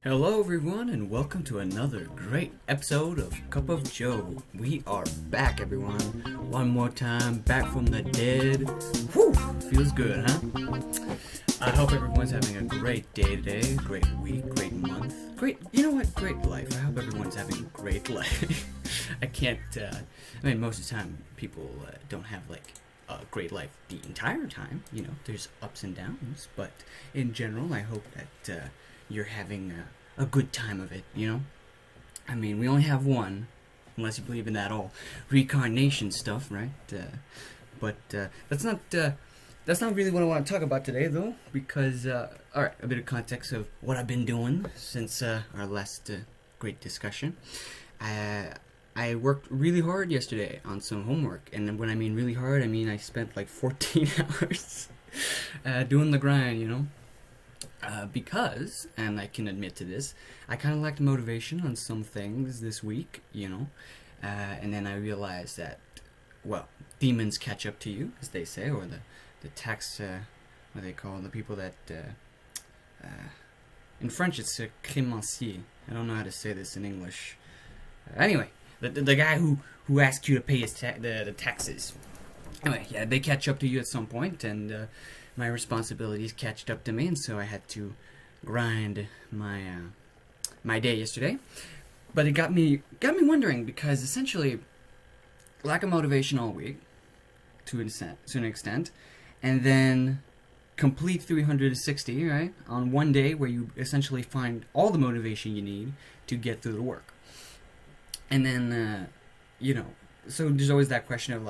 Hello everyone and welcome to another great episode of Cup of Joe. We are back everyone. One more time, back from the dead. Whew, feels good, huh? I hope everyone's having a great day today, great week, great month. Great life. I hope everyone's having a great life. Most of the time people don't have a great life the entire time. There's ups and downs, but in general I hope that you're having a good time of it. We only have one, unless you believe in that all reincarnation stuff, right? But that's not really what I want to talk about today, though, because alright, a bit of context of what I've been doing since our last great discussion. I worked really hard yesterday on some homework, and when I mean really hard, I mean I spent like 14 hours doing the grind, because, and I can admit to this, I kind of lacked motivation on some things this week, and then I realized that, well, demons catch up to you, as they say, or the tax, what they call the people that, in French it's a crémancier. I don't know how to say this in English. Anyway, the guy who asks you to pay his the taxes. Anyway, yeah, they catch up to you at some point, and my responsibilities catched up to me, and so I had to grind my day yesterday. But it got me wondering, because essentially, lack of motivation all week, to an extent, and then complete 360, right, on one day where you essentially find all the motivation you need to get through the work. And then, so there's always that question of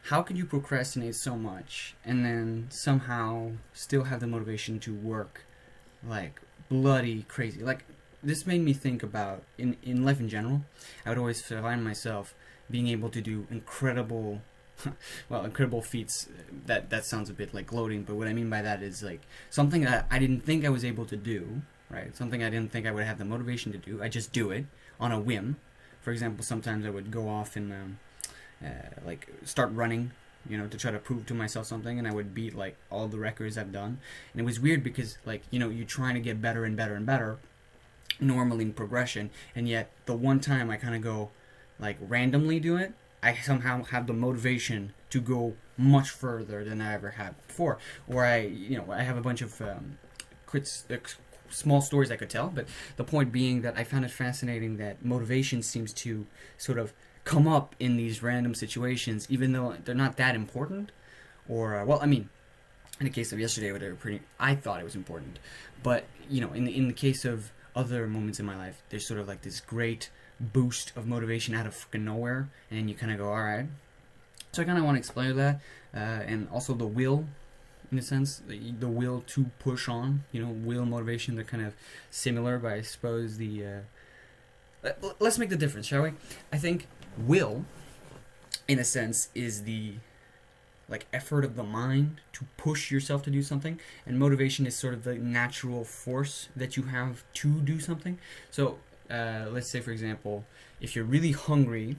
how can you procrastinate so much and then somehow still have the motivation to work bloody crazy? This made me think about, in life in general, I would always find myself being able to do incredible feats. That sounds a bit like gloating, but what I mean by that is something that I didn't think I was able to do, right? Something I didn't think I would have the motivation to do. I just do it on a whim. For example, sometimes I would go off and start running, to try to prove to myself something, and I would beat all the records I've done. And it was weird because you're trying to get better and better and better normally in progression, and yet the one time I kind of go randomly do it, I somehow have the motivation to go much further than I ever had before. Or I have a bunch of small stories I could tell, but the point being that I found it fascinating that motivation seems to sort of come up in these random situations, even though they're not that important. Or, in the case of yesterday, I thought it was important. But, in the case of other moments in my life, there's sort of this great boost of motivation out of fucking nowhere, and then you kind of go, alright. So I kind of want to explain that, and also the will, in a sense, the will to push on, will and motivation, they're kind of similar, but I suppose let's make the difference, shall we? I think will, in a sense, is the effort of the mind to push yourself to do something, and motivation is sort of the natural force that you have to do something. So let's say, for example, if you're really hungry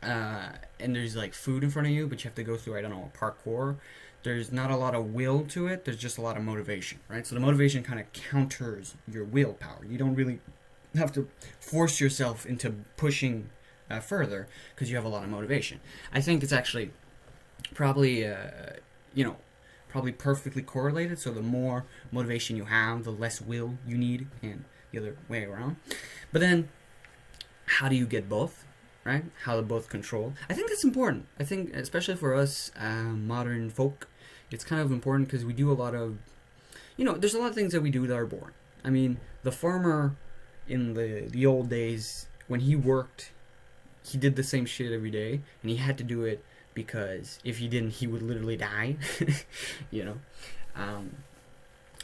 and there's food in front of you, but you have to go through, I don't know, a parkour, there's not a lot of will to it, there's just a lot of motivation, right? So the motivation kind of counters your willpower. You don't really have to force yourself into pushing further because you have a lot of motivation. I think it's actually probably perfectly correlated. So the more motivation you have, the less will you need, and the other way around. But then, how do you get both, right? How to both control? I think that's important. I think, especially for us modern folk, it's kind of important because we do a lot of, there's a lot of things that we do that are boring. I mean, the farmer in the old days, when he worked, he did the same shit every day, and he had to do it because if he didn't, he would literally die.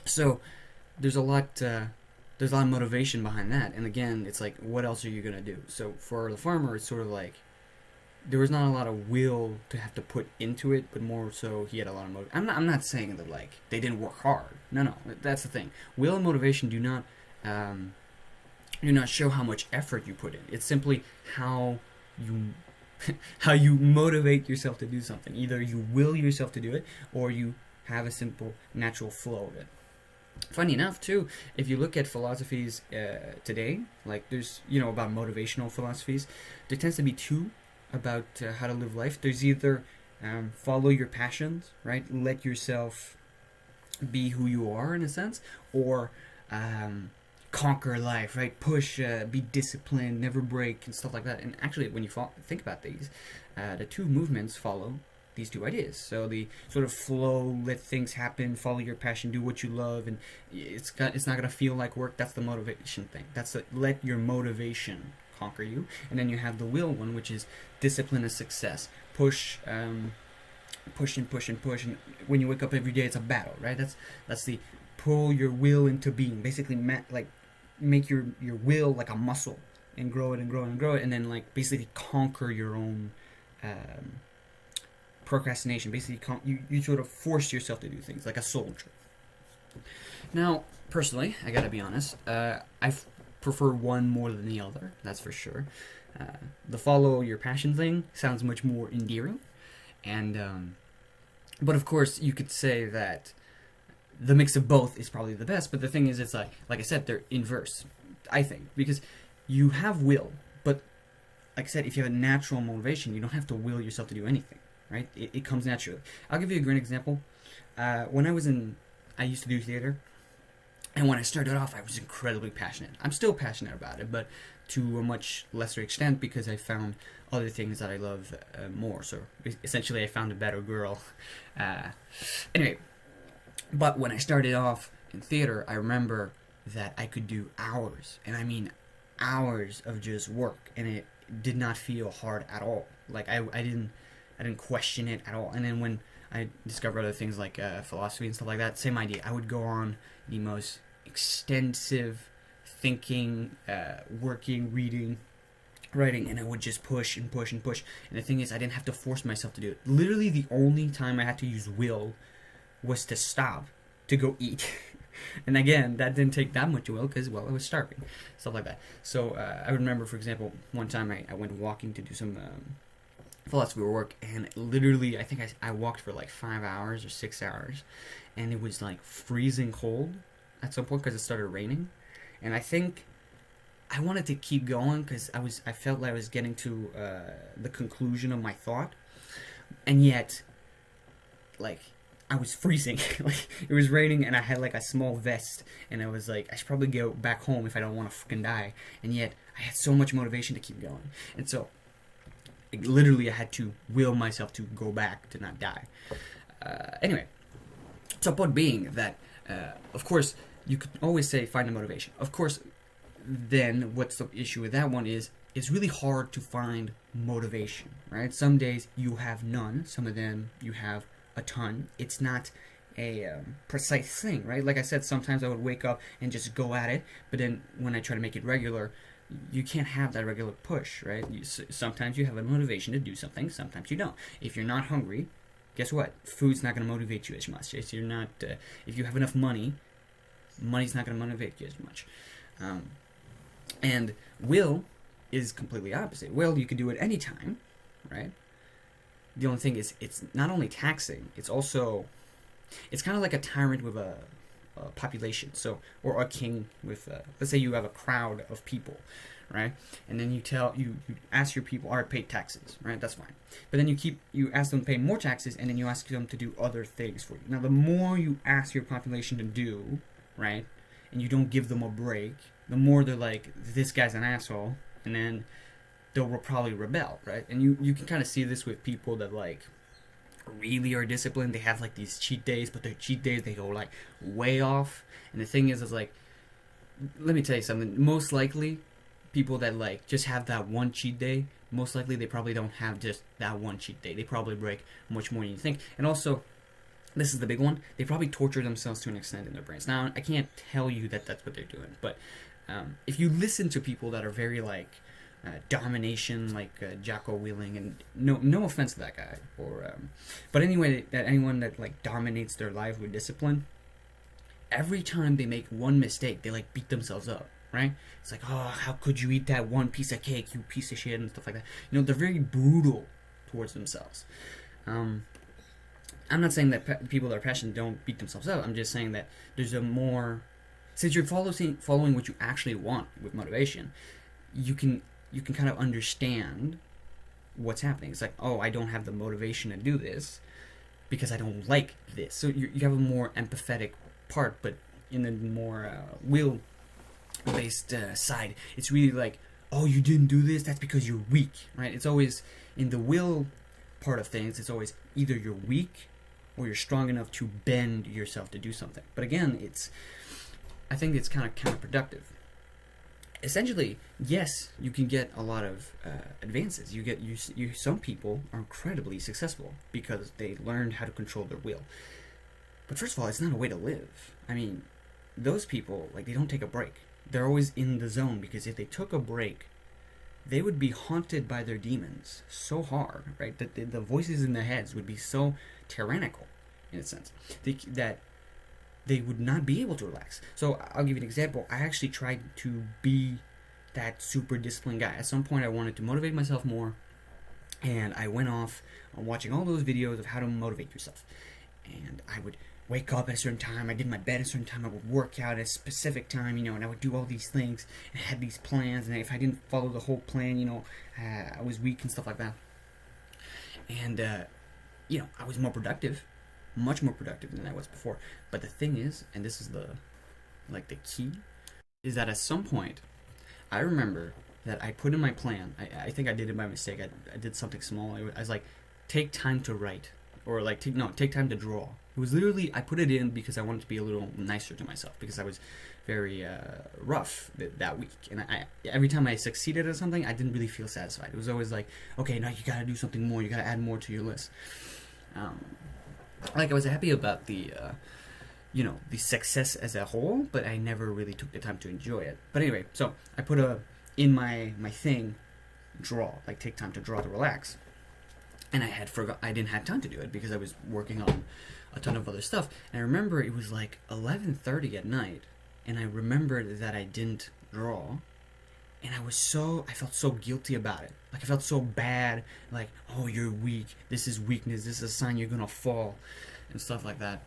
So there's a lot of motivation behind that, and again, it's what else are you gonna do? So for the farmer, it's sort of there was not a lot of will to have to put into it, but more so he had a lot of motivation. I'm not saying that they didn't work hard. No, that's the thing. Will and motivation do not show how much effort you put in. It's simply how you motivate yourself to do something. Either you will yourself to do it, or you have a simple natural flow of it. Funny enough, too, if you look at philosophies today, like there's, about motivational philosophies, there tends to be two about how to live life. There's either follow your passions, right? Let yourself be who you are in a sense, or conquer life, right? Push, be disciplined, never break, and stuff like that. And actually, when you think about these, the two movements follow these two ideas. So the sort of flow, let things happen, follow your passion, do what you love, and it's not gonna feel like work. That's the motivation thing. That's let your motivation conquer you. And then you have the will one, which is discipline and success. Push, push and push and push. And when you wake up every day, it's a battle, right? That's the pull your will into being. Basically, make your will like a muscle and grow it and grow it and grow it, and then like basically conquer your own procrastination. Basically, you sort of force yourself to do things like a soldier. Now, personally, I gotta be honest, I prefer one more than the other, that's for sure. The follow your passion thing sounds much more endearing, and but of course you could say that the mix of both is probably the best. But the thing is, it's like I said, they're inverse, I think, because you have will, but like I said, if you have a natural motivation, you don't have to will yourself to do anything, right? It comes naturally. I'll give you a great example. When I used to do theater, and when I started off, I was incredibly passionate. I'm still passionate about it, but to a much lesser extent, because I found other things that I love more. So essentially, I found a better girl. Anyway, but when I started off in theater, I remember that I could do hours, and I mean hours of just work, and it did not feel hard at all. Like I didn't question it at all. And then when I discovered other things like philosophy and stuff like that, same idea. I would go on the most extensive thinking, working, reading, writing, and I would just push and push and push. And the thing is, I didn't have to force myself to do it. Literally, the only time I had to use will was to stop to go eat. And again, that didn't take that much will because, well, I was starving, stuff like that. So I remember, for example, one time I went walking to do some philosophy work, and literally, I think I walked for like 5 hours or 6 hours, and it was like freezing cold at some point because it started raining. And I think I wanted to keep going because I felt like I was getting to the conclusion of my thought, and yet, like, I was freezing. Like, it was raining, and I had like a small vest, and I was like, I should probably go back home if I don't want to fucking die. And yet, I had so much motivation to keep going, and so literally, I had to will myself to go back to not die. Anyway, so point being that, of course, you could always say find a motivation. Of course, then what's the issue with that one is it's really hard to find motivation, right? Some days you have none. Some of them you have a ton. It's not a precise thing, right? Like I said, sometimes I would wake up and just go at it, but then when I try to make it regular, you can't have that regular push, right? Sometimes you have a motivation to do something, sometimes you don't. If you're not hungry, guess what? Food's not going to motivate you as much. If you're not, if you have enough money, money's not going to motivate you as much. And will is completely opposite. Will, you can do it anytime, right? The only thing is, it's not only taxing, it's also, it's kind of like a tyrant with a population, so, or a king with let's say you have a crowd of people, right? And then you ask your people, all right, pay taxes, right? That's fine. But then you ask them to pay more taxes, and then you ask them to do other things for you. Now, the more you ask your population to do, right, and you don't give them a break, the more they're like, this guy's an asshole, and then they'll probably rebel, right? And you can kind of see this with people that like really are disciplined. They have like these cheat days, but their cheat days, they go like way off. And the thing is like, let me tell you something, most likely people that like just have that one cheat day, most likely they probably don't have just that one cheat day. They probably break much more than you think. And also, this is the big one, they probably torture themselves to an extent in their brains. Now, I can't tell you that that's what they're doing, but if you listen to people that are very like domination, like Jocko Willing, and no offense to that guy, or but anyway, that anyone that like dominates their life with discipline, every time they make one mistake, they like beat themselves up, right? It's like, oh, how could you eat that one piece of cake, you piece of shit, and stuff like that. They're very brutal towards themselves. I'm not saying that people that are passionate don't beat themselves up. I'm just saying that there's a more, since you're following what you actually want with motivation, you can kind of understand what's happening. It's like, oh, I don't have the motivation to do this because I don't like this. So you have a more empathetic part, but in the more will-based side, it's really like, oh, you didn't do this, that's because you're weak, right? It's always, in the will part of things, it's always either you're weak or you're strong enough to bend yourself to do something. But again, I think it's kind of counterproductive. Essentially, yes, you can get a lot of advances. Some people are incredibly successful because they learned how to control their will. But first of all, it's not a way to live. I mean, those people, like, they don't take a break. They're always in the zone, because if they took a break, they would be haunted by their demons so hard, right? That the voices in their heads would be so tyrannical, in a sense, that they would not be able to relax. So I'll give you an example. I actually tried to be that super disciplined guy. At some point, I wanted to motivate myself more, and I went off on watching all those videos of how to motivate yourself. And I would wake up at a certain time, I did my bed at a certain time, I would work out at a specific time, and I would do all these things, and I had these plans, and if I didn't follow the whole plan, I was weak and stuff like that. And, I was more productive, much more productive than I was before. But the thing is, and this is the key, is that at some point, I remember that I put in my plan, I think I did it by mistake, I did something small, I was like, take time to write, or like, take time to draw. It was literally, I put it in because I wanted to be a little nicer to myself, because I was very rough that week, and every time I succeeded at something, I didn't really feel satisfied. It was always like, okay, now you gotta do something more, you gotta add more to your list. I was happy about the success as a whole, but I never really took the time to enjoy it. But anyway, so I put in my thing, draw, like take time to draw, to relax. And I didn't have time to do it because I was working on a ton of other stuff. And I remember it was like 11:30 at night, and I remembered that I didn't draw, and I felt so guilty about it. Like, I felt so bad, like, oh, you're weak, this is weakness, this is a sign you're gonna fall, and stuff like that.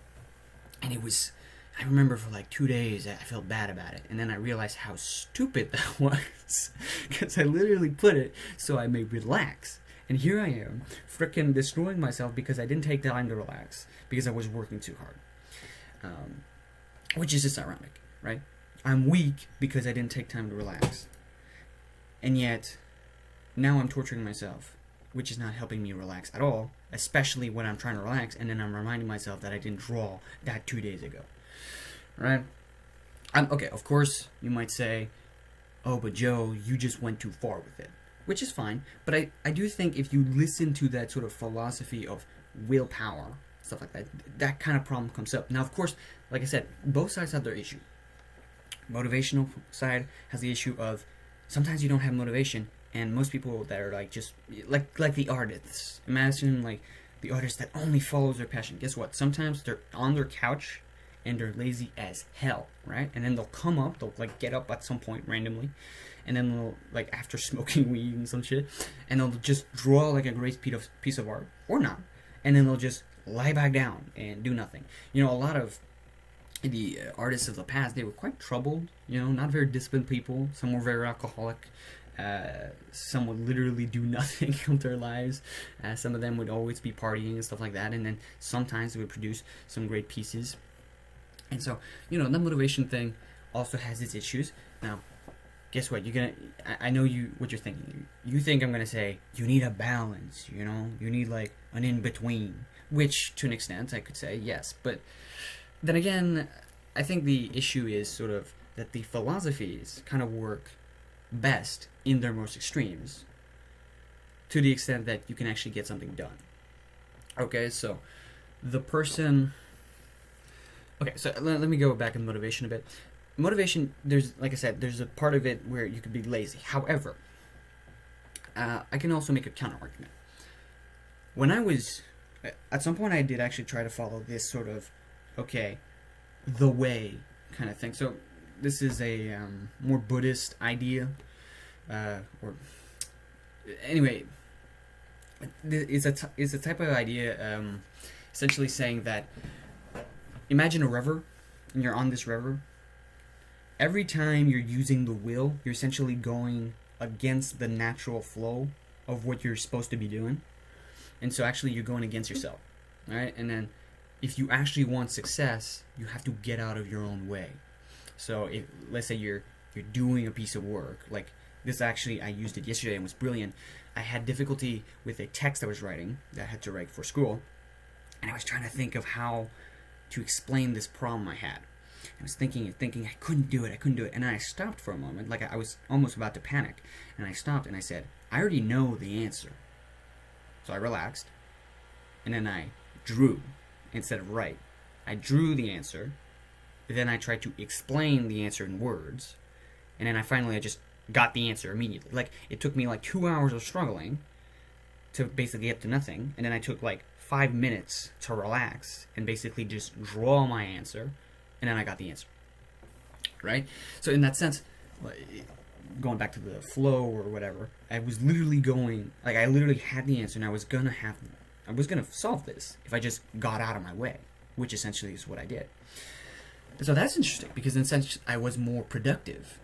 And I remember for like 2 days I felt bad about it, and then I realized how stupid that was, because I literally put it so I may relax. And here I am, frickin' destroying myself because I didn't take time to relax, because I was working too hard. Which is just ironic, right? I'm weak because I didn't take time to relax. And yet, now I'm torturing myself, which is not helping me relax at all, especially when I'm trying to relax, and then I'm reminding myself that I didn't draw that 2 days ago. Right? Okay, of course, you might say, oh, but Joe, you just went too far with it. Which is fine, but I do think if you listen to that sort of philosophy of willpower, stuff like that, that kind of problem comes up. Now, of course, like I said, both sides have their issue. Motivational side has the issue of sometimes you don't have motivation, and most people that are like just like the artists. Imagine like the artist that only follows their passion. Guess what? Sometimes they're on their couch and they're lazy as hell, right? And then they'll like get up at some point randomly, and then they'll, like, after smoking weed and some shit, and they'll just draw like a great piece of art, or not, and then they'll just lie back down and do nothing. A lot of the artists of the past, they were quite troubled, not very disciplined people. Some were very alcoholic. Some would literally do nothing of their lives. Some of them would always be partying and stuff like that, and then sometimes they would produce some great pieces. And so, the motivation thing also has its issues. Now, guess what? I know what you're thinking. You think I'm gonna say you need a balance. You need like an in between, which to an extent I could say yes, but then again, I think the issue is sort of that the philosophies kind of work best in their most extremes, to the extent that you can actually get something done. Okay, so the person. Okay, so let me go back in motivation a bit. Motivation, like I said, there's a part of it where you could be lazy. However, I can also make a counter argument. At some point I did actually try to follow this sort of, the way kind of thing. So this is a more Buddhist idea, or anyway, it's a type of idea. essentially saying that imagine a river, and you're on this river. Every time you're using the will, you're essentially going against the natural flow of what you're supposed to be doing. And so actually you're going against yourself. All right? And then if you actually want success, you have to get out of your own way. So if, let's say you're doing a piece of work, like this, actually I used it yesterday and was brilliant. I had difficulty with a text I was writing that I had to write for school, and I was trying to think of how to explain this problem I had. I was thinking I couldn't do it, and then I stopped for a moment, like I was almost about to panic, and I stopped and I said, I already know the answer. So I relaxed, and then I drew instead of write. I drew the answer, then I tried to explain the answer in words, and then I just got the answer immediately. Like, it took me like 2 hours of struggling to basically get to nothing, and then I took like 5 minutes to relax and basically just draw my answer, and then I got the answer. Right? So in that sense, going back to the flow or whatever, I was literally going, like, I literally had the answer, and I was gonna solve this if I just got out of my way, which essentially is what I did. So that's interesting, because in a sense I was more productive,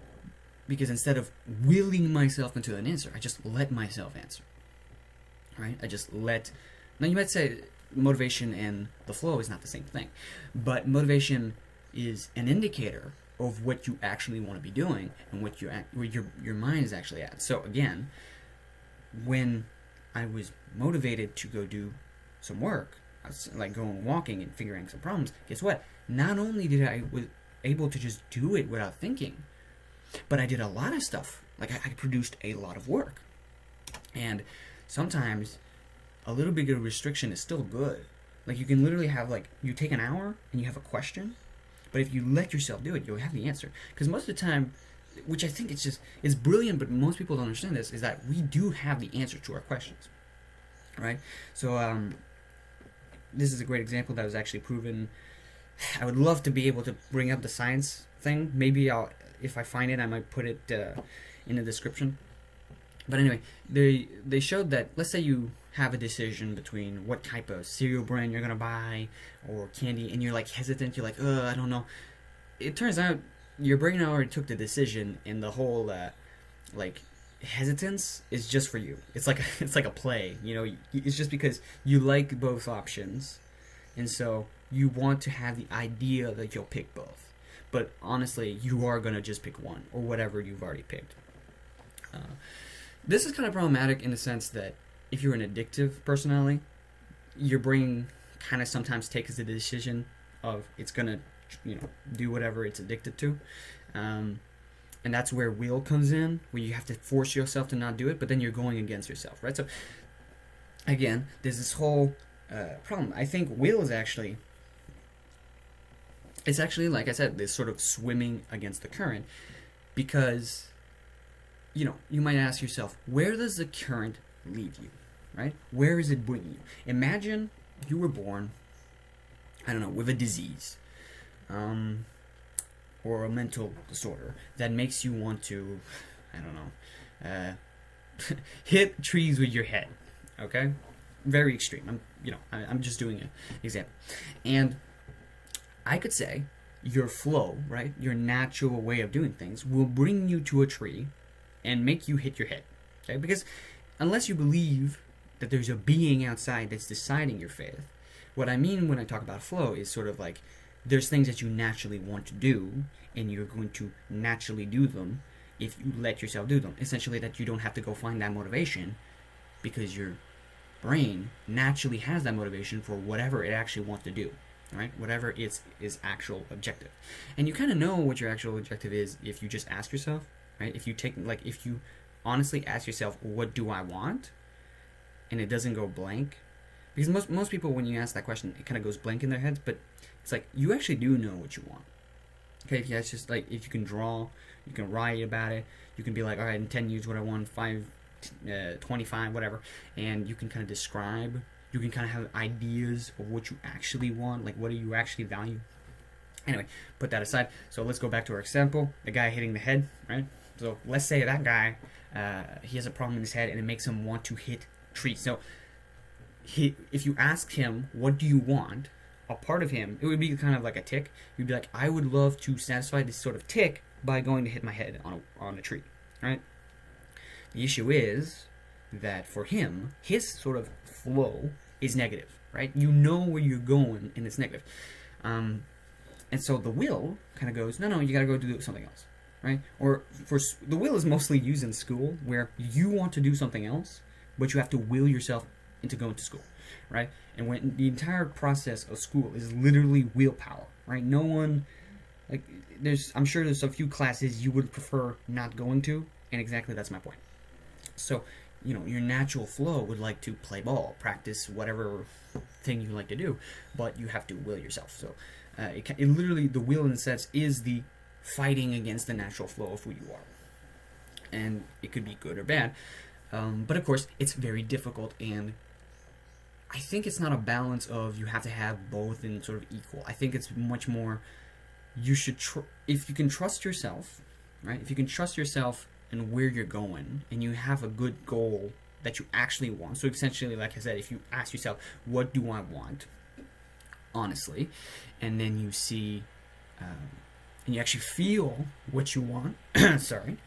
because instead of willing myself into an answer, I just let myself answer. Right? Now you might say motivation and the flow is not the same thing, but motivation is an indicator of what you actually want to be doing and where your mind is actually at. So again, when I was motivated to go do some work, I was like going walking and figuring some problems, guess what? Not only did I was able to just do it without thinking, but I did a lot of stuff. Like I produced a lot of work. And sometimes a little bit of restriction is still good. Like you can literally have, like, you take an hour and you have a question, but if you let yourself do it, you'll have the answer. Because most of the time, which I think it's brilliant, but most people don't understand this, is that we do have the answer to our questions. Right? So this is a great example that was actually proven. I would love to be able to bring up the science thing. Maybe if I find it, I might put it in the description. But anyway, they showed that, let's say you have a decision between what type of cereal brand you're gonna buy or candy, and you're like hesitant. You're like, I don't know. It turns out your brain already took the decision, and the whole like hesitance is just for you. It's like a play. You know, it's just because you like both options, and so you want to have the idea that you'll pick both. But honestly, you are gonna just pick one or whatever you've already picked. This is kind of problematic in the sense that if you're an addictive personality, your brain kind of sometimes takes the decision of it's gonna, do whatever it's addicted to, and that's where will comes in, where you have to force yourself to not do it, but then you're going against yourself, right? So again, there's this whole problem. I think will is actually, like I said, this sort of swimming against the current, because you might ask yourself, where does the current lead you, right? Where is it bringing you? Imagine you were born, I don't know, with a disease, or a mental disorder that makes you want to, I don't know, hit trees with your head. Okay, very extreme. I'm just doing an example, and I could say your flow, right, your natural way of doing things, will bring you to a tree and make you hit your head. Okay, because unless you believe that there's a being outside that's deciding your fate, what I mean when I talk about flow is sort of like there's things that you naturally want to do, and you're going to naturally do them if you let yourself do them. Essentially, that you don't have to go find that motivation, because your brain naturally has that motivation for whatever it actually wants to do, right? Whatever its actual objective. And you kind of know what your actual objective is if you just ask yourself, right? If you honestly ask yourself, what do I want? And it doesn't go blank. Because most people, when you ask that question, it kind of goes blank in their heads, but it's like, you actually do know what you want. Okay, if it's just like, if you can draw, you can write about it, you can be like, all right, in 10 years what I want, 25, whatever, and you can kind of describe, you can kind of have ideas of what you actually want, like what do you actually value. Anyway, put that aside. So let's go back to our example, the guy hitting the head, right? So let's say that guy, he has a problem in his head and it makes him want to hit trees. So if you asked him, what do you want? A part of him, it would be kind of like a tick. You'd be like, I would love to satisfy this sort of tick by going to hit my head on a tree, right? The issue is that for him, his sort of flow is negative, right? You know where you're going, and it's negative. And so the will kind of goes, no, you got to go do something else, right? Or the will is mostly used in school, where you want to do something else, but you have to will yourself into going to school, right? And when the entire process of school is literally willpower, right? No one, like, I'm sure there's a few classes you would prefer not going to, and exactly that's my point. So, your natural flow would like to play ball, practice whatever thing you like to do, but you have to will yourself. So, it literally, the will in a sense is the fighting against the natural flow of who you are. And it could be good or bad. But of course, it's very difficult, and I think it's not a balance of you have to have both in sort of equal. I think it's much more, you should, if you can trust yourself, right? If you can trust yourself and where you're going, and you have a good goal that you actually want. So essentially, like I said, if you ask yourself, what do I want, honestly, and then you see, and you actually feel what you want, sorry,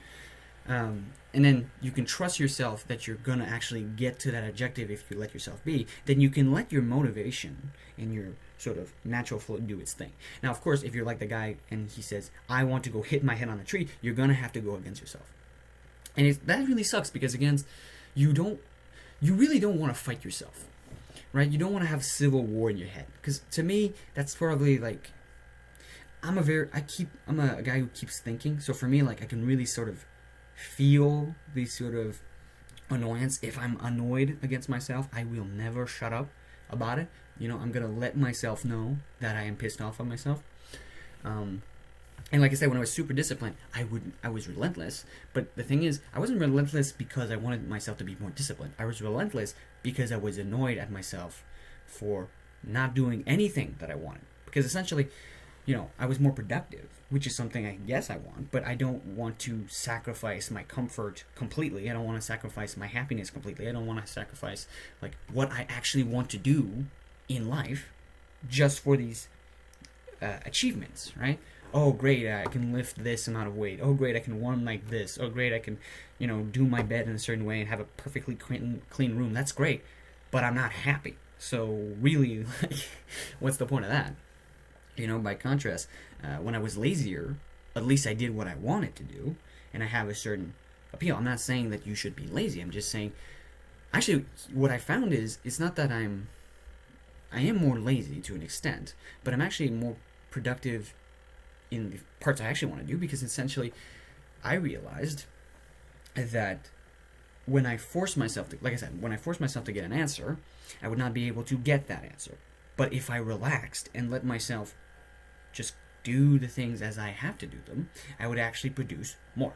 and then you can trust yourself that you're going to actually get to that objective if you let yourself be, then you can let your motivation and your sort of natural flow do its thing. Now, of course, if you're like the guy and he says, I want to go hit my head on a tree, you're going to have to go against yourself. And that really sucks, because again, you really don't want to fight yourself, right? You don't want to have civil war in your head, because to me, that's probably like, I'm a guy who keeps thinking. So for me, like, I can really sort of feel the sort of annoyance. If I'm annoyed against myself, I will never shut up about it. I'm gonna let myself know that I am pissed off on myself. And like I said, when I was super disciplined, I was relentless. But the thing is, I wasn't relentless because I wanted myself to be more disciplined. I was relentless because I was annoyed at myself for not doing anything that I wanted. Because essentially, I was more productive, which is something I guess I want, but I don't want to sacrifice my comfort completely. I don't want to sacrifice my happiness completely. I don't want to sacrifice, like, what I actually want to do in life just for these achievements, right? Oh, great, I can lift this amount of weight. Oh, great, I can run like this. Oh, great, I can, do my bed in a certain way and have a perfectly clean room. That's great, but I'm not happy. So really, like, what's the point of that? By contrast, when I was lazier, at least I did what I wanted to do, and I have a certain appeal. I'm not saying that you should be lazy. I'm just saying, actually, what I found is, it's not that I am more lazy to an extent, but I'm actually more productive in the parts I actually want to do, because essentially, I realized that when I forced myself to, like I said, when I forced myself to get an answer, I would not be able to get that answer. But if I relaxed and let myself just do the things as I have to do them, I would actually produce more.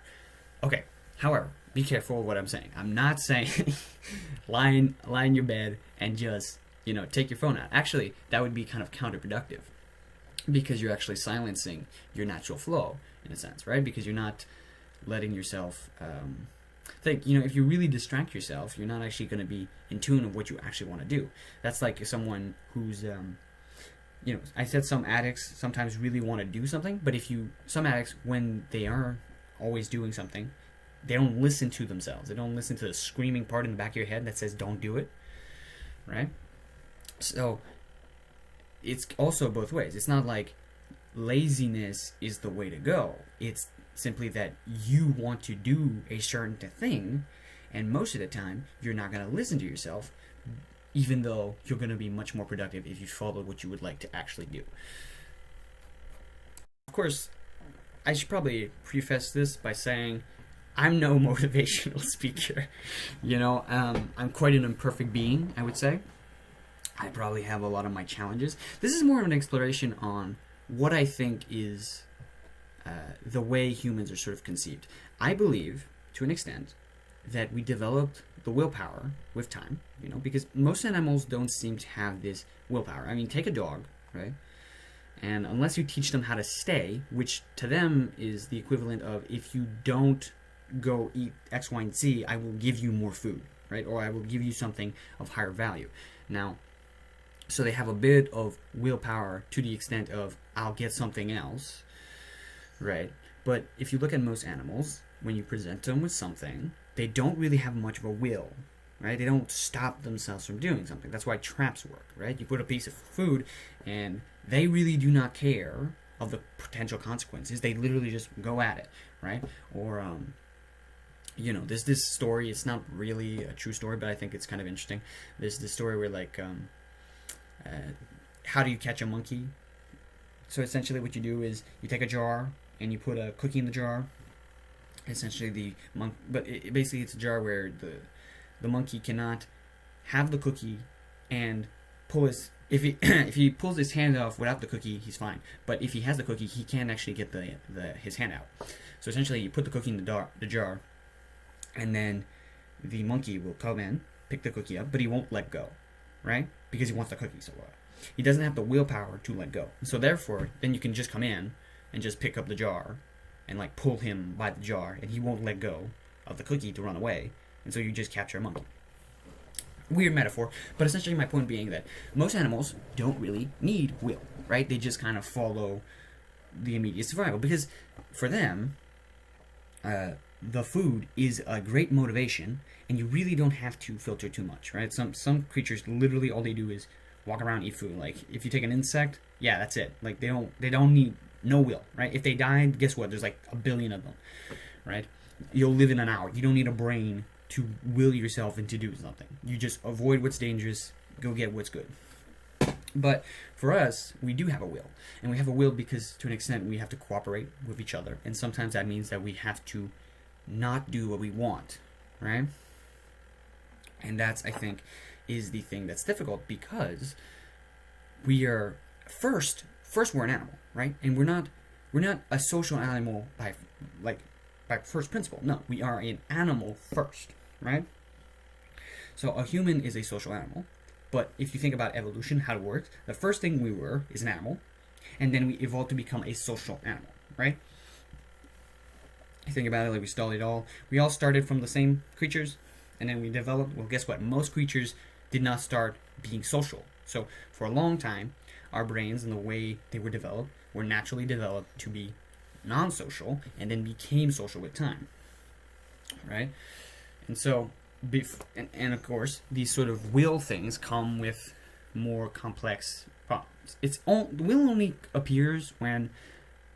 Okay, however, be careful what I'm saying. I'm not saying lie in your bed and just, take your phone out. Actually, that would be kind of counterproductive, because you're actually silencing your natural flow, in a sense, right? Because you're not letting yourself think. If you really distract yourself, you're not actually going to be in tune of what you actually want to do. That's like someone who's, I said some addicts sometimes really want to do something, but some addicts, when they are always doing something, they don't listen to themselves. They don't listen to the screaming part in the back of your head that says, don't do it, right? So, it's also both ways. It's not like laziness is the way to go. It's simply that you want to do a certain thing, and most of the time you're not going to listen to yourself, even though you're going to be much more productive if you follow what you would like to actually do. Of course, I should probably preface this by saying I'm no motivational speaker. I'm quite an imperfect being, I would say. I probably have a lot of my challenges. This is more of an exploration on what I think is the way humans are sort of conceived. I believe, to an extent, that we developed the willpower with time, because most animals don't seem to have this willpower. I mean, take a dog, right? And unless you teach them how to stay, which to them is the equivalent of, if you don't go eat X, Y, and Z, I will give you more food, right? Or I will give you something of higher value. Now, so they have a bit of willpower to the extent of, I'll get something else, right? But if you look at most animals, when you present them with something, they don't really have much of a will, right? They don't stop themselves from doing something. That's why traps work, right? You put a piece of food, and they really do not care of the potential consequences. They literally just go at it, right? Or, there's this story. It's not really a true story, but I think it's kind of interesting. There's this story where, like, how do you catch a monkey? So essentially what you do is you take a jar and you put a cookie in the jar. Essentially basically it's a jar where the monkey cannot have the cookie and pull his, if he pulls his hand off without the cookie, he's fine. But if he has the cookie, he can't actually get his hand out. So essentially you put the cookie in the jar, and then the monkey will come in, pick the cookie up, but he won't let go, right? Because he wants the cookie so well. He doesn't have the willpower to let go. So therefore, then you can just come in and just pick up the jar and like pull him by the jar, and he won't let go of the cookie to run away. And so you just capture a monkey. Weird metaphor, but essentially my point being that most animals don't really need will, right? They just kind of follow the immediate survival, because for them, the food is a great motivation, and you really don't have to filter too much, right? Some creatures literally all they do is walk around, eat food. Like if you take an insect, yeah, that's it. Like they don't need no will, right? If they die, guess what? There's like a billion of them, right? You'll live in an hour. You don't need a brain to will yourself into doing something. You just avoid what's dangerous, go get what's good. But for us, we do have a will. And we have a will because to an extent we have to cooperate with each other. And sometimes that means that we have to not do what we want, right? And that's, I think, is the thing that's difficult, because we are first we're an animal, right? And we're not a social animal by first principle. No, we are an animal first, right? So a human is a social animal, but if you think about evolution, how it works, the first thing we were is an animal, and then we evolved to become a social animal, right? You think about it, like we studied we all started from the same creatures, and then we developed. Well, guess what? Most creatures did not start being social. So for a long time, our brains and the way they were developed were naturally developed to be non-social, and then became social with time, right? And so, and of course, these sort of will things come with more complex problems. Will only appears when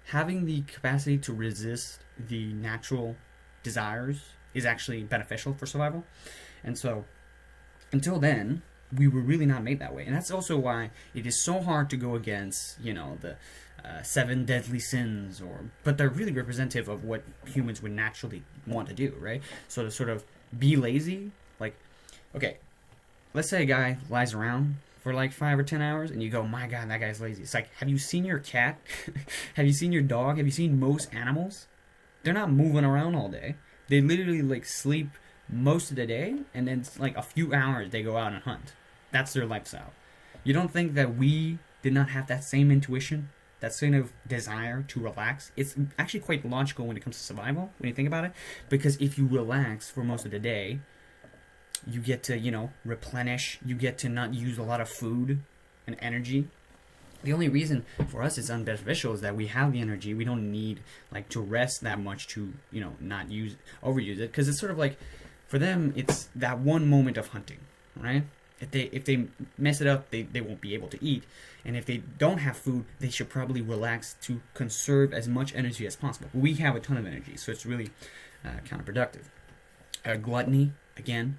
having the capacity to resist the natural desires is actually beneficial for survival. And so, until then, we were really not made that way. And that's also why it is so hard to go against, the 7 deadly sins, but they're really representative of what humans would naturally want to do, right? So to sort of be lazy, like, okay, let's say a guy lies around for like 5 or 10 hours, and you go, my God, that guy's lazy. It's like, have you seen your cat? Have you seen your dog? Have you seen most animals? They're not moving around all day. They literally like sleep most of the day, and then like a few hours they go out and hunt. That's their lifestyle. You don't think that we did not have that same intuition, that sort of desire to relax? It's actually quite logical when it comes to survival, when you think about it, because if you relax for most of the day, you get to, replenish, you get to not use a lot of food and energy. The only reason for us it's unbeneficial is that we have the energy. We don't need to rest that much to, not overuse it, because it's sort of like, for them, it's that one moment of hunting, right? If they mess it up, they won't be able to eat. And if they don't have food, they should probably relax to conserve as much energy as possible. We have a ton of energy, so it's really counterproductive. Gluttony, again,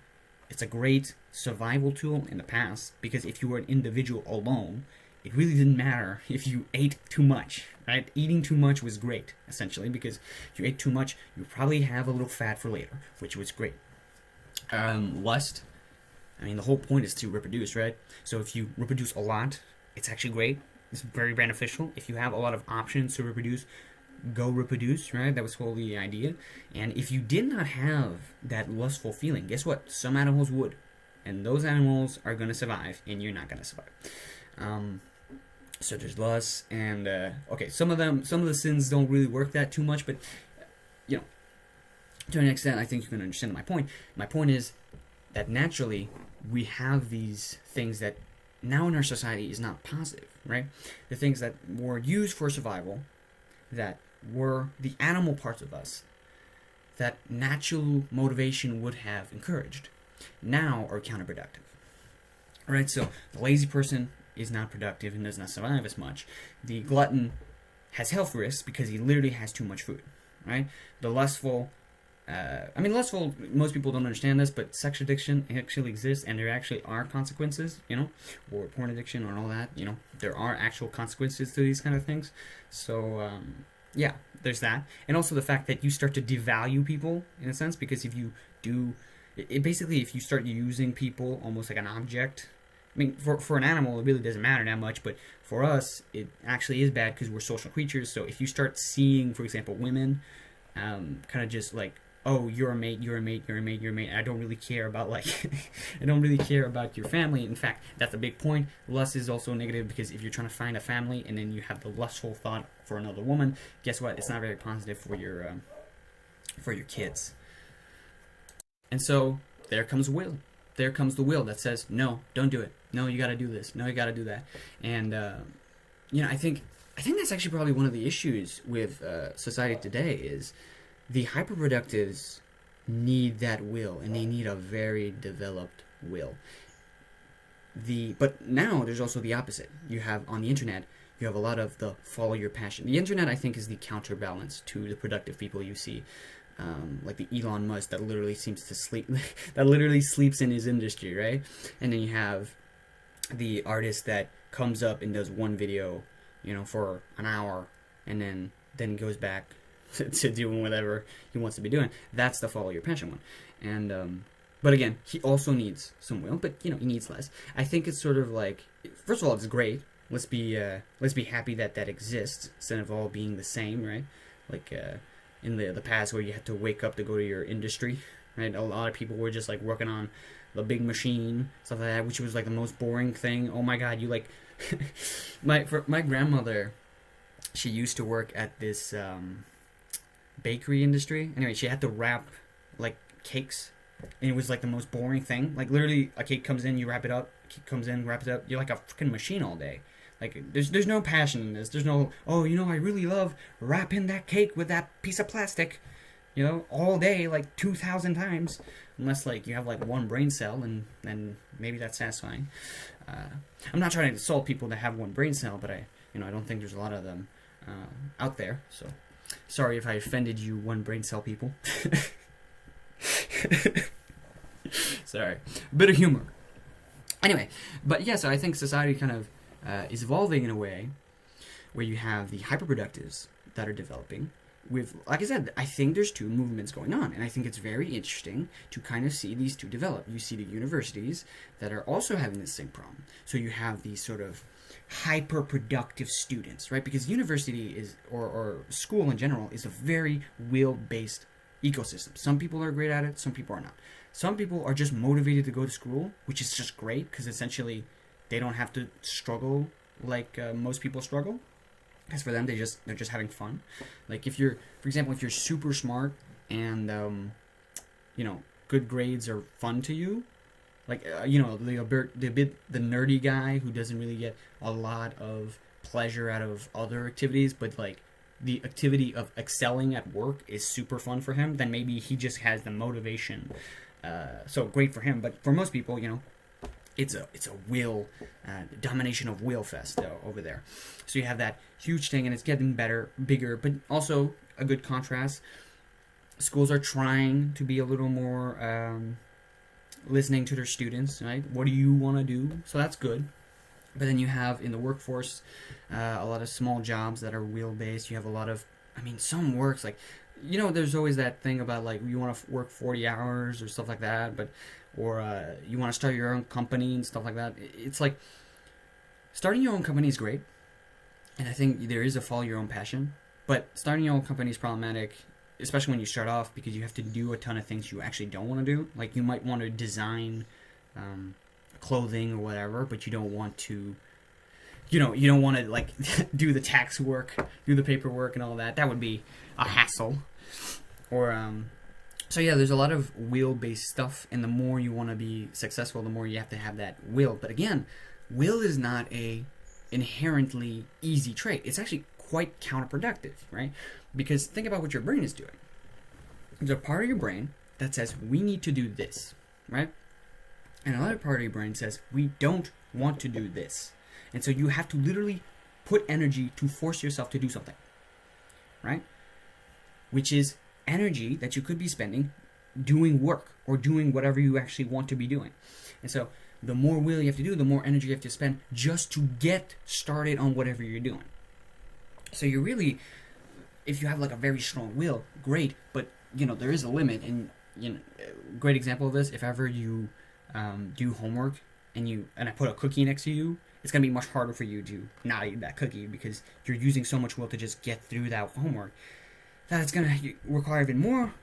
it's a great survival tool in the past, because if you were an individual alone, it really didn't matter if you ate too much, right? Eating too much was great, essentially, because if you ate too much, you probably have a little fat for later, which was great. Lust. I mean, the whole point is to reproduce, right? So if you reproduce a lot, it's actually great. It's very beneficial. If you have a lot of options to reproduce, go reproduce, right? That was wholly the idea. And if you did not have that lustful feeling, guess what? Some animals would. And those animals are going to survive, and you're not going to survive. So there's lust, and, okay, some of the sins don't really work that too much, but, to an extent, I think you can understand my point. My point is that naturally, we have these things that now in our society is not positive, right? The things that were used for survival, that were the animal parts of us, that natural motivation would have encouraged, now are counterproductive. Right? So the lazy person is not productive and does not survive as much. The glutton has health risks because he literally has too much food. Right? The lustful, lustful, most people don't understand this, but sex addiction actually exists, and there actually are consequences, or porn addiction or all that, there are actual consequences to these kind of things. So, yeah, there's that. And also the fact that you start to devalue people, in a sense, because if you do, basically, if you start using people almost like an object, for an animal, it really doesn't matter that much, but for us, it actually is bad because we're social creatures. So if you start seeing, for example, women, kind of just like, oh, you're a mate, you're a mate, you're a mate, you're a mate. I don't really care about I don't really care about your family. In fact, that's a big point. Lust is also negative because if you're trying to find a family and then you have the lustful thought for another woman, guess what? It's not very positive for your kids. And so there comes will. There comes the will that says, no, don't do it. No, you got to do this. No, you got to do that. And I think that's actually probably one of the issues with society today is the hyperproductives need that will, and they need a very developed will. But now there's also the opposite. You have on the internet, you have a lot of the follow your passion. The internet, I think, is the counterbalance to the productive people you see. Like the Elon Musk that literally seems to sleep, that literally sleeps in his industry, right? And then you have the artist that comes up and does one video, for an hour, and then goes back to doing whatever he wants to be doing. That's the follow your passion one. And but again, he also needs some will, but he needs less. I think it's sort of like, first of all, it's great. Let's be happy that exists instead of all being the same, right? Like in the past where you had to wake up to go to your industry, right? A lot of people were just like working on the big machine, stuff like that, which was like the most boring thing. Oh my god, you like my grandmother, she used to work at this bakery industry. Anyway, she had to wrap like cakes, and it was like the most boring thing. Like literally, a cake comes in, you wrap it up. A cake comes in, wrap it up. You're like a freaking machine all day. Like there's no passion in this. There's no, I really love wrapping that cake with that piece of plastic, all day, like 2,000 times. Unless like you have like one brain cell, and then maybe that's satisfying. I'm not trying to insult people that have one brain cell, but I don't think there's a lot of them out there. So sorry if I offended you, one brain cell people. Sorry, a bit of humor. Anyway, but yeah, so I think society kind of is evolving in a way where you have the hyperproductives that are developing. With, like I said, I think there's two movements going on, and I think it's very interesting to kind of see these two develop. You see the universities that are also having the same problem. So you have these sort of hyper-productive students, right? Because university is, or school in general, is a very will-based ecosystem. Some people are great at it, some people are not. Some people are just motivated to go to school, which is just great, because essentially they don't have to struggle like most people struggle. Because for them, they're just having fun. Like if you're, for example, if you're super smart and good grades are fun to you, like the nerdy guy who doesn't really get a lot of pleasure out of other activities, but like the activity of excelling at work is super fun for him, then maybe he just has the motivation. So great for him. But for most people, it's a will, domination of will fest over there. So you have that huge thing, and it's getting bigger, but also a good contrast. Schools are trying to be a little more listening to their students, right? What do you want to do? So that's good. But then you have in the workforce a lot of small jobs that are will-based. You have a lot of, some works like, there's always that thing about like you want to work 40 hours or stuff like that, or you want to start your own company and stuff like that. It's like starting your own company is great, and I think there is a follow your own passion, but starting your own company is problematic, especially when you start off, because you have to do a ton of things you actually don't want to do. Like you might want to design clothing or whatever, but you don't want to you don't want to like do the tax work, do the paperwork and all that. That would be a hassle. Or So yeah, there's a lot of will-based stuff, and the more you want to be successful, the more you have to have that will. But again, will is not a inherently easy trait. It's actually quite counterproductive, right? Because think about what your brain is doing. There's a part of your brain that says, we need to do this, right? And another part of your brain says, we don't want to do this. And so you have to literally put energy to force yourself to do something, right? Which is energy that you could be spending doing work or doing whatever you actually want to be doing. And so the more will you have to do, the more energy you have to spend just to get started on whatever you're doing. So you're really, if you have like a very strong will, great, but there is a limit. And great example of this, if ever you do homework and I put a cookie next to you, it's going to be much harder for you to not eat that cookie because you're using so much will to just get through that homework that it's going to require even more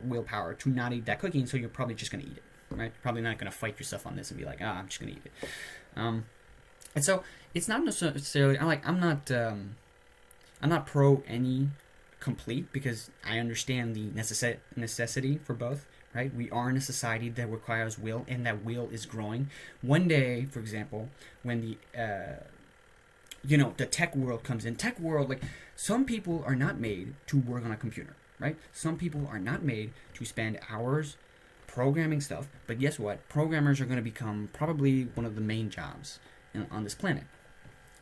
willpower to not eat that cookie, and so you're probably just going to eat it, right? You're probably not going to fight yourself on this and be like, I'm just going to eat it. And so it's not necessarily, I'm not pro any complete, because I understand the necessity for both, right? We are in a society that requires will, and that will is growing. One day, for example, when the tech world comes in, like, some people are not made to work on a computer, right? Some people are not made to spend hours programming stuff, but guess what? Programmers are going to become probably one of the main jobs on this planet.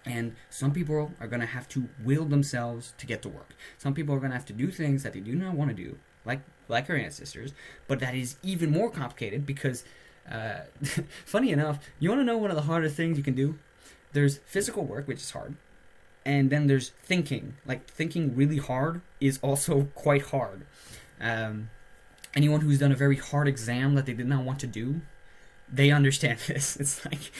And some people are going to have to will themselves to get to work. Some people are going to have to do things that they do not want to do, like our ancestors, but that is even more complicated because, funny enough, you want to know one of the harder things you can do? There's physical work, which is hard, and then there's thinking. Like, thinking really hard is also quite hard. Anyone who's done a very hard exam that they did not want to do, they understand this. It's like,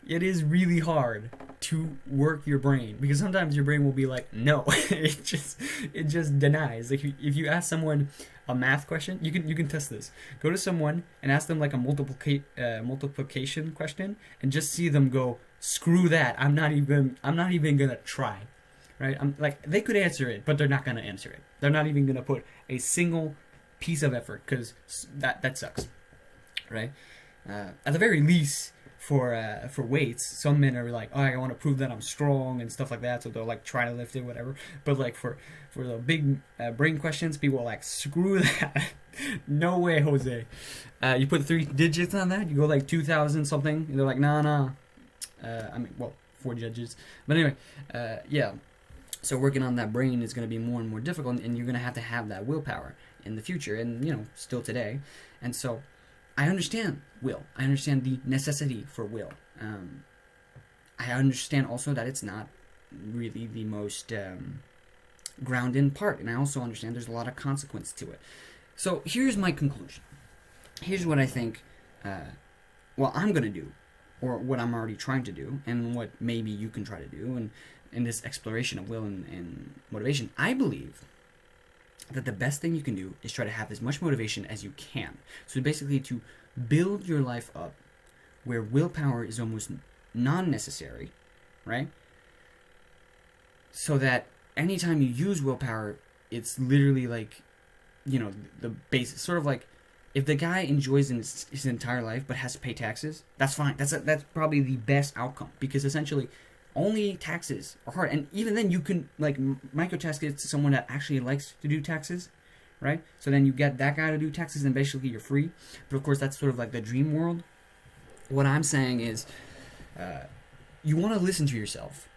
it is really hard to work your brain, because sometimes your brain will be like, no. it just denies. Like, if you ask someone a math question, you can test this. Go to someone and ask them like a multiplication question, and just see them go, screw that, I'm not even gonna try, right? I'm like, they could answer it, but they're not gonna answer it. They're not even gonna put a single piece of effort, because that sucks, right? At the very least, for weights, some men are like, I want to prove that I'm strong and stuff like that, so they'll like try to lift it, whatever. But like for the big brain questions, people are like, screw that. No way, Jose. You put 3 digits on that, you go like 2,000 something, and they're like, nah. 4 judges. But anyway, yeah. So working on that brain is going to be more and more difficult, and you're going to have that willpower in the future, and still today. And so I understand will. I understand the necessity for will. I understand also that it's not really the most grounded part, and I also understand there's a lot of consequence to it. So here's my conclusion. Here's what I think I'm going to do, or what I'm already trying to do, and what maybe you can try to do, and in this exploration of will and motivation. I believe that the best thing you can do is try to have as much motivation as you can. So basically, to build your life up where willpower is almost non-necessary, right? So that anytime you use willpower, it's literally like, the basic, sort of like, if the guy enjoys his entire life but has to pay taxes, that's fine. That's probably the best outcome, because essentially only taxes are hard, and even then you can like microtask it to someone that actually likes to do taxes, right? So then you get that guy to do taxes, and basically you're free. But of course, that's sort of like the dream world. What I'm saying is, you want to listen to yourself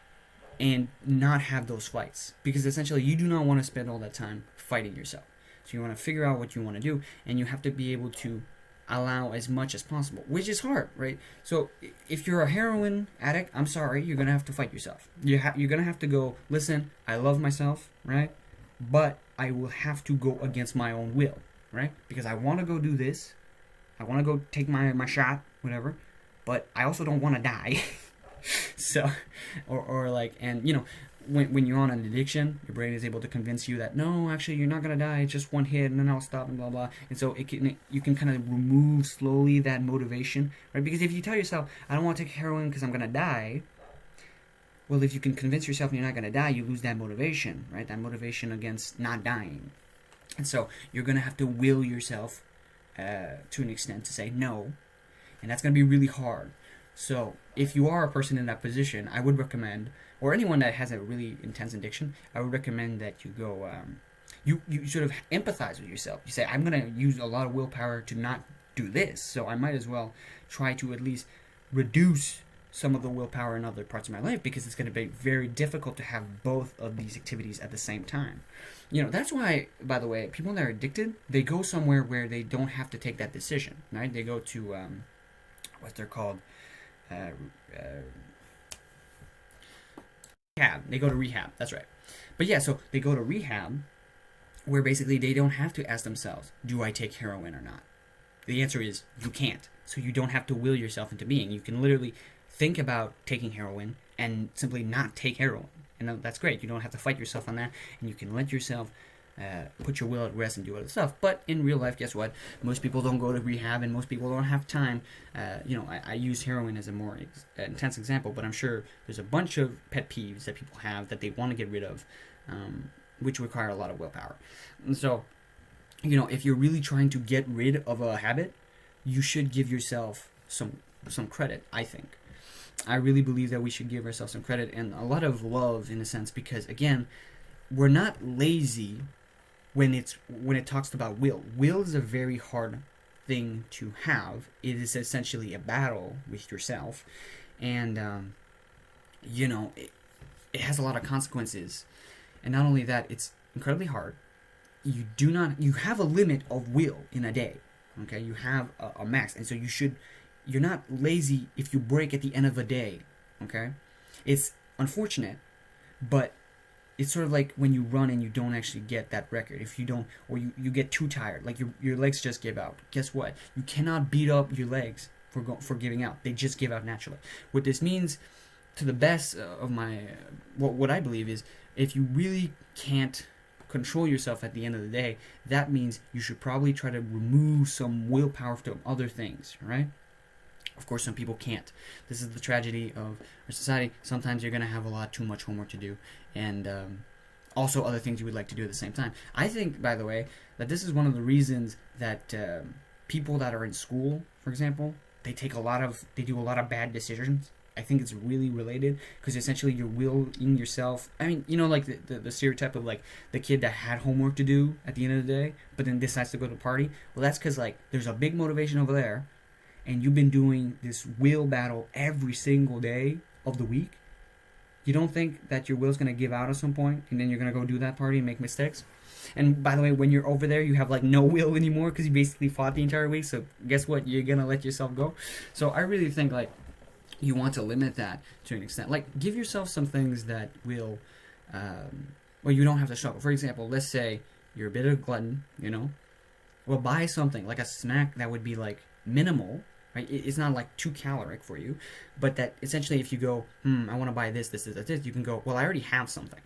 and not have those fights, because essentially you do not want to spend all that time fighting yourself. So you want to figure out what you want to do, and you have to be able to allow as much as possible, which is hard, right? So if you're a heroin addict, I'm sorry, you're gonna have to fight yourself. You're gonna have to go, listen, I love myself, right? But I will have to go against my own will, right? Because I want to go do this, I want to go take my shot, whatever, but I also don't want to die. So, or like, and when you're on an addiction, your brain is able to convince you that, no, actually, you're not going to die. It's just one hit, and then I'll stop, and blah, blah. And so you can kind of remove slowly that motivation, right? Because if you tell yourself, I don't want to take heroin because I'm going to die, well, if you can convince yourself you're not going to die, you lose that motivation, right? That motivation against not dying. And so you're going to have to will yourself to an extent to say no, and that's going to be really hard. So if you are a person in that position, I would recommend, or anyone that has a really intense addiction, I would recommend that you go, you sort of empathize with yourself. You say, I'm going to use a lot of willpower to not do this, so I might as well try to at least reduce some of the willpower in other parts of my life, because it's going to be very difficult to have both of these activities at the same time. That's why, by the way, people that are addicted, they go somewhere where they don't have to take that decision, right? They go to, what they're called, rehab. They go to rehab, that's right. But yeah, so they go to rehab where basically they don't have to ask themselves, do I take heroin or not? The answer is, you can't. So you don't have to will yourself into being. You can literally think about taking heroin and simply not take heroin. And that's great. You don't have to fight yourself on that. And you can let yourself put your will at rest and do other stuff. But in real life, guess what? Most people don't go to rehab, and most people don't have time. I use heroin as a more intense example, but I'm sure there's a bunch of pet peeves that people have that they want to get rid of, which require a lot of willpower. And so, if you're really trying to get rid of a habit, you should give yourself some credit, I think. I really believe that we should give ourselves some credit and a lot of love, in a sense, because again, we're not lazy when it talks about will. Will is a very hard thing to have. It is essentially a battle with yourself, and it has a lot of consequences. And not only that, it's incredibly hard. You have a limit of will in a day. Okay, you have a max, and so you're not lazy if you break at the end of a day. Okay, it's unfortunate, but it's sort of like when you run and you don't actually get that record. If you don't, or you get too tired, like your legs just give out. Guess what? You cannot beat up your legs for giving out. They just give out naturally. What this means, to the best of my what I believe is, if you really can't control yourself at the end of the day, that means you should probably try to remove some willpower from other things, right? Of course, some people can't. This is the tragedy of our society. Sometimes you're going to have a lot too much homework to do, and also other things you would like to do at the same time. I think, by the way, that this is one of the reasons that people that are in school, for example, they do a lot of bad decisions. I think it's really related, because essentially you're willing yourself. I mean, like the stereotype of like the kid that had homework to do at the end of the day, but then decides to go to a party. Well, that's because like there's a big motivation over there, and you've been doing this will battle every single day of the week. You don't think that your will's gonna give out at some point, and then you're gonna go do that party and make mistakes? And by the way, when you're over there, you have like no will anymore because you basically fought the entire week. So guess what? You're gonna let yourself go. So I really think like you want to limit that to an extent. Like, give yourself some things that will, you don't have to struggle. For example, let's say you're a bit of a glutton, Well, buy something, like a snack that would be, like, minimal, right? It's not, like, too caloric for you. But that, essentially, if you go, I want to buy this, you can go, well, I already have something,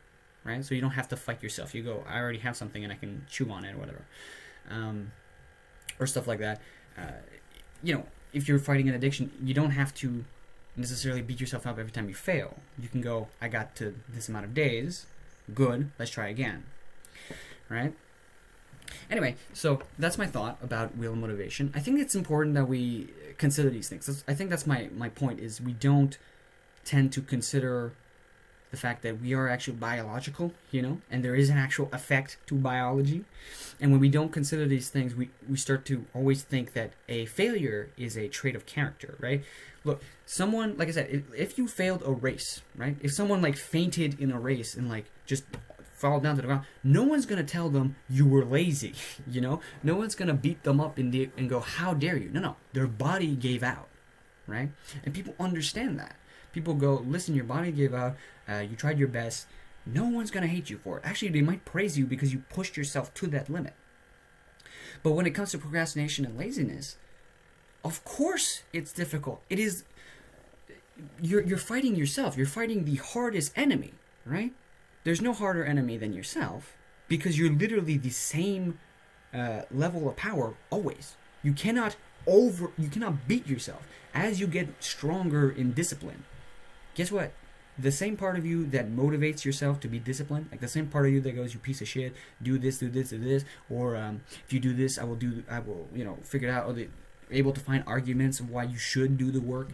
right? So you don't have to fight yourself. You go, I already have something and I can chew on it or whatever. Or stuff like that. If you're fighting an addiction, you don't have to necessarily beat yourself up every time you fail. You can go, I got to this amount of days, good, let's try again, right? Anyway, so that's my thought about will and motivation. I think it's important that we consider these things. I think that's my point, is we don't tend to consider the fact that we are actually biological, and there is an actual effect to biology. And when we don't consider these things, we start to always think that a failure is a trait of character, right? Look, someone, like I said, if you failed a race, right? If someone like fainted in a race and like just fall down to the ground, no one's going to tell them you were lazy, No one's going to beat them up and go, how dare you? No, their body gave out, right? And people understand that. People go, listen, your body gave out, you tried your best, no one's going to hate you for it. Actually, they might praise you because you pushed yourself to that limit. But when it comes to procrastination and laziness, of course it's difficult. It is, you're fighting yourself. You're fighting the hardest enemy, right? There's no harder enemy than yourself, because you're literally the same level of power always. You cannot beat yourself. As you get stronger in discipline, guess what? the same part of you that motivates yourself to be disciplined, like the same part of you that goes, you piece of shit, do this, do this, do this, or if you do this, I will, figure it out, or able to find arguments of why you should do the work.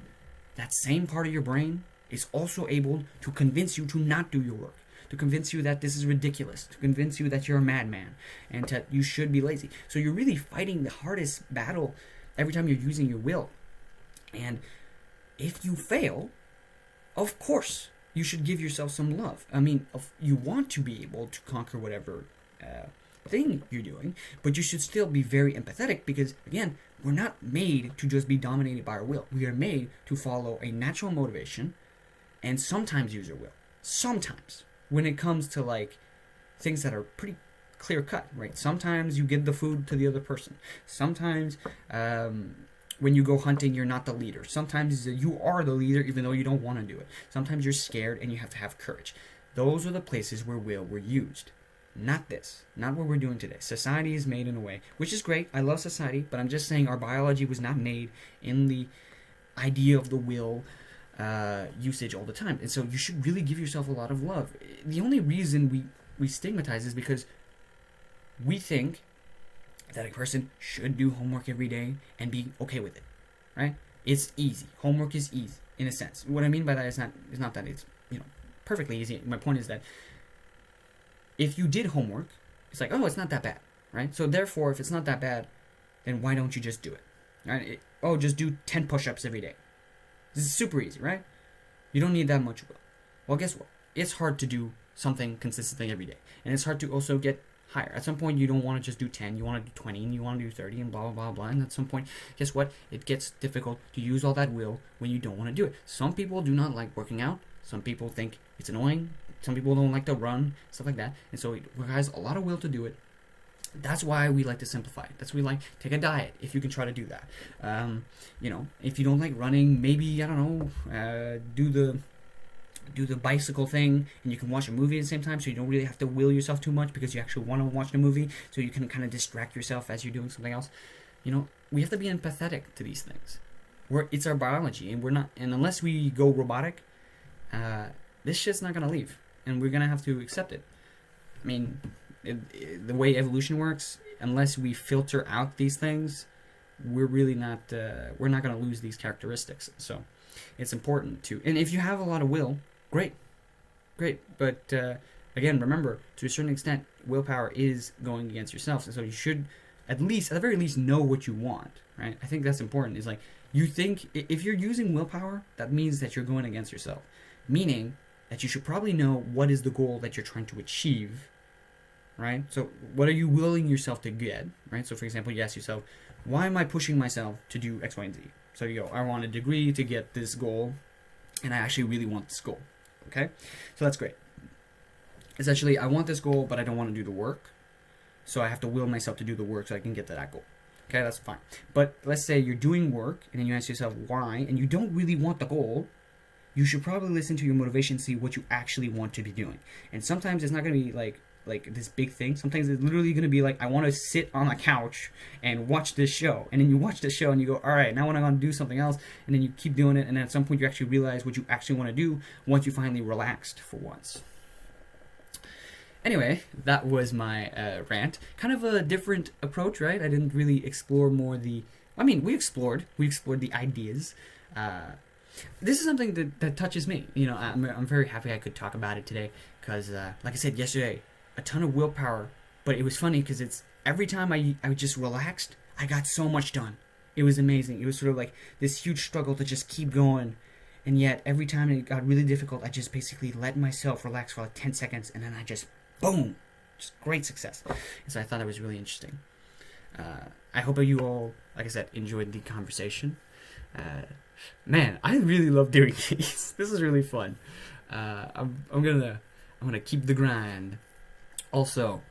That same part of your brain is also able to convince you to not do your work, to convince you that this is ridiculous, to convince you that you're a madman, and that you should be lazy. So you're really fighting the hardest battle every time you're using your will. And if you fail, of course, you should give yourself some love. I mean, you want to be able to conquer whatever thing you're doing, but you should still be very empathetic because, again, we're not made to just be dominated by our will. We are made to follow a natural motivation and sometimes use our will. Sometimes. When it comes to, like, things that are pretty clear-cut, right? Sometimes you give the food to the other person. Sometimes when you go hunting, you're not the leader. Sometimes you are the leader even though you don't want to do it. Sometimes you're scared and you have to have courage. Those are the places where will were used. Not this. Not what we're doing today. Society is made in a way, which is great. I love society, but I'm just saying our biology was not made in the idea of the will usage all the time. And so you should really give yourself a lot of love. The only reason we stigmatize is because we think that a person should do homework every day and be okay with it, right? It's easy. Homework is easy in a sense. What I mean by that is not that it's perfectly easy. My point is that if you did homework, it's like, oh, it's not that bad, right? So therefore, if it's not that bad, then why don't you just do it? Right? Just do 10 push-ups every day. This is super easy, right? You don't need that much will. Well, guess what? It's hard to do something consistently every day. And it's hard to also get higher. At some point, you don't want to just do 10. You want to do 20, and you want to do 30, and blah, blah, blah, blah. And at some point, guess what? It gets difficult to use all that will when you don't want to do it. Some people do not like working out. Some people think it's annoying. Some people don't like to run, stuff like that. And so it requires a lot of will to do it. That's why we like to simplify it. That's why we like take a diet if you can try to do that. If you don't like running, maybe, I don't know, do the bicycle thing, and you can watch a movie at the same time, so you don't really have to will yourself too much because you actually want to watch the movie, so you can kind of distract yourself as you're doing something else. We have to be empathetic to these things. It's our biology, and unless we go robotic, this shit's not gonna leave, and we're gonna have to accept it. I mean, the way evolution works, unless we filter out these things, we're really not we're not going to lose these characteristics. So it's important to, and if you have a lot of will, great, but again, remember, to a certain extent, willpower is going against yourself, and so you should at the very least know what you want, right? I think that's important. Is like, you think if you're using willpower, that means that you're going against yourself, meaning that you should probably know what is the goal that you're trying to achieve, right? So what are you willing yourself to get, right? So for example, you ask yourself, why am I pushing myself to do X, Y, and Z? So you go, I want a degree to get this goal, and I actually really want this goal, okay? So that's great. Essentially, I want this goal, but I don't want to do the work, so I have to will myself to do the work so I can get to that goal. Okay, that's fine. But let's say you're doing work, and then you ask yourself why, and you don't really want the goal. You should probably listen to your motivation, see what you actually want to be doing. And sometimes it's not going to be like this big thing. Sometimes it's literally going to be like, I want to sit on a couch and watch this show. And then you watch the show and you go, all right, now I want to do something else. And then you keep doing it. And then at some point you actually realize what you actually want to do once you finally relaxed for once. Anyway, that was my rant. Kind of a different approach, right? I didn't really explore more we explored the ideas. This is something that touches me. I'm very happy I could talk about it today because, like I said yesterday, a ton of willpower. But it was funny because it's every time I just relaxed, I got so much done. It was amazing. It was sort of like this huge struggle to just keep going. And yet, every time it got really difficult, I just basically let myself relax for like 10 seconds. And then I just, boom, just great success. And so I thought it was really interesting. I hope you all, like I said, enjoyed the conversation. Man, I really love doing these. This is really fun. I'm gonna keep the grind. Also,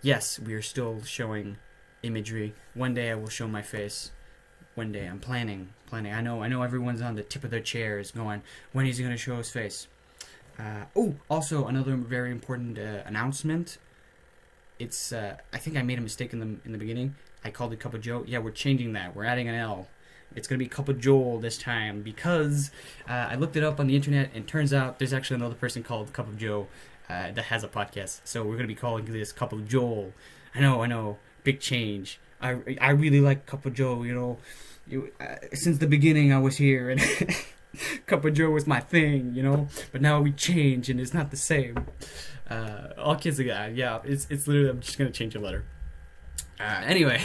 yes, we are still showing imagery. One day I will show my face. One day I'm planning. I know everyone's on the tip of their chairs going, when is he gonna show his face? Also another very important announcement. It's I think I made a mistake in the beginning. I called it Cup of Joe. Yeah, we're changing that. We're adding an L. It's gonna be Cup of Joel this time because I looked it up on the internet, and turns out there's actually another person called Cup of Joe that has a podcast. So we're gonna be calling this Cup of Joel. I know, big change. I really like Cup of Joe. Since the beginning I was here, and Cup of Joe was my thing. But now we change, and it's not the same. All kids are yeah. It's literally, I'm just gonna change a letter. Anyway.